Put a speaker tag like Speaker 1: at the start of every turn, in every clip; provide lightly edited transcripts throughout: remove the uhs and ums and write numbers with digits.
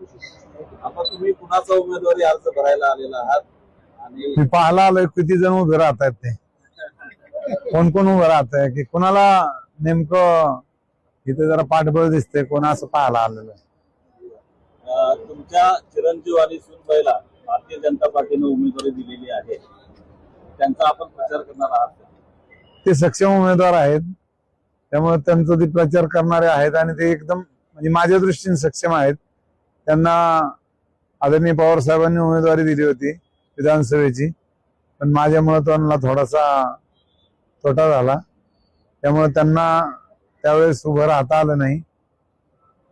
Speaker 1: आता तुम्ही कुणाचा उमेदवारी अर्ज भरायला आलेला आहात आणि
Speaker 2: मी पाहायला आलोय किती जण उभे राहत आहेत ते कोण कोण उभं राहत आहे की कोणाला नेमकं इथे जरा पाठबळ दिसतंय कोण असं पाहायला आलेलं आहे.
Speaker 1: तुमच्या चिरंजीव आणि सुनबाईला भारतीय जनता पार्टीने उमेदवारी दिलेली आहे, त्यांचा आपण प्रचार करणार आहात.
Speaker 2: ते सक्षम उमेदवार आहेत त्यामुळे त्यांचं ते प्रचार करणारे आहेत आणि ते एकदम म्हणजे माझ्या दृष्टीने सक्षम आहेत. त्यांना आदरणीय पवार साहेबांनी उमेदवारी दिली होती विधानसभेची, पण माझ्यामुळे त्यांना थोडासा तोटा झाला त्यामुळे त्यांना त्यावेळेस उभं राहता आलं नाही.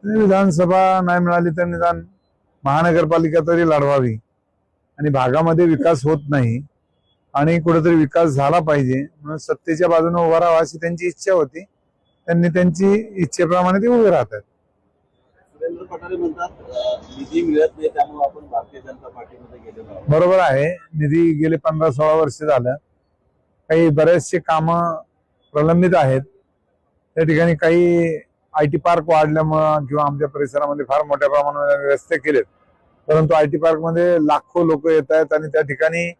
Speaker 2: विधानसभा नाही मिळाली तर निदान महानगरपालिका तरी लढवावी आणि भागामध्ये विकास होत नाही आणि कुठेतरी विकास झाला पाहिजे म्हणून सत्तेच्या बाजूने उभा राहावा अशी त्यांची इच्छा होती. त्यांनी त्यांची इच्छेप्रमाणे ते उभे राहतात.
Speaker 1: सुरेंद्र पठारे म्हणतात निधी मिळत नाही त्यामुळे आपण भारतीय जनता पार्टीमध्ये गेलेलो आहोत.
Speaker 2: बरोबर आहे, निधी गेले 15-16 वर्ष झालं, काही बरेचसे कामं प्रलंबित आहेत. त्या ठिकाणी काही IT पार्क वाढल्यामुळं किंवा आमच्या परिसरामध्ये फार मोठ्या प्रमाणात रस्ते केलेत, परंतु IT पार्क मध्ये लाखो लोक येत आहेत आणि त्या ठिकाणी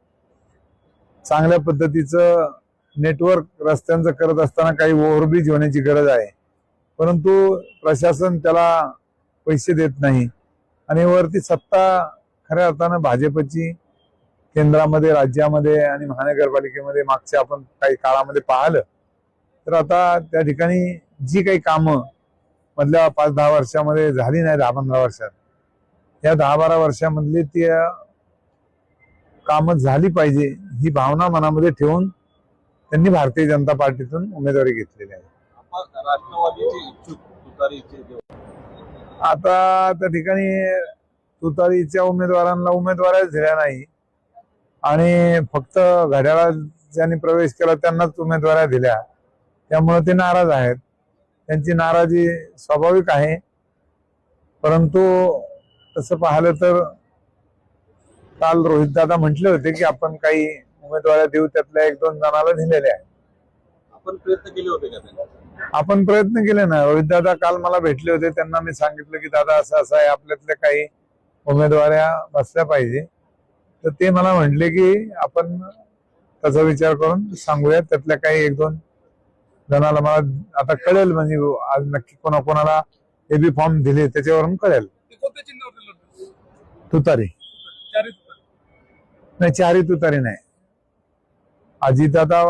Speaker 2: चांगल्या पद्धतीचं नेटवर्क रस्त्यांचं करत असताना काही ओव्हरब्रिज होण्याची गरज आहे, परंतु प्रशासन त्याला पैसे देत नाही आणि वरती सत्ता खऱ्या अर्थानं भाजपची केंद्रामध्ये राज्यामध्ये आणि महानगरपालिकेमध्ये मागच्या आपण काही काळामध्ये पाहिलं तर आता त्या ठिकाणी जी काही कामं मधल्या 5-10 वर्षामध्ये झाली नाही, 10-15 वर्षात, या 10-12 वर्षामधली ती कामं झाली पाहिजे ही भावना मनामध्ये ठेवून त्यांनी भारतीय जनता पार्टीतून उमेदवारी घेतलेली आहे.
Speaker 1: राष्ट्रवादीचे इच्छुक तुतारीचे
Speaker 2: आता त्या ठिकाणी तुतारीच्या उमेदवारांना उमेदवारच दिल्या नाही आणि फक्त घड्याळात ज्यांनी प्रवेश केला त्यांनाच उमेदवाऱ्या दिल्या, त्यामुळे ते नाराज आहेत. त्यांची नाराजी स्वाभाविक आहे, परंतु तसं पाहिलं तर काल रोहितदादा म्हटले होते की आपण काही उमेदवाऱ्या देऊ, त्यातल्या 1-2 जणांना दिलेल्या आहेत.
Speaker 1: आपण प्रयत्न केले होते का त्यांना?
Speaker 2: आपण प्रयत्न केले ना. रोहितदादा काल मला भेटले होते, त्यांना मी सांगितलं की दादा असं असं आहे, आपल्यातल्या काही उमेदवाऱ्या बसल्या पाहिजे, तर ते मला म्हटले की आपण त्याचा विचार करून सांगूया. त्यातल्या काही 1-2 जणाला मला आता कळेल, म्हणजे आज नक्की कोणाकोणाला AB फॉर्म दिले त्याच्यावरून कळेल. तुतारी नाही, 4ही तुतारी नाही. अजितदादा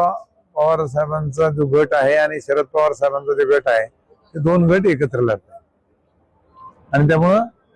Speaker 2: पवार साहेबांचा जो गट आहे आणि शरद पवार साहेबांचा जो गट आहे ते 2 गट एकत्र लढतात आणि त्यामुळं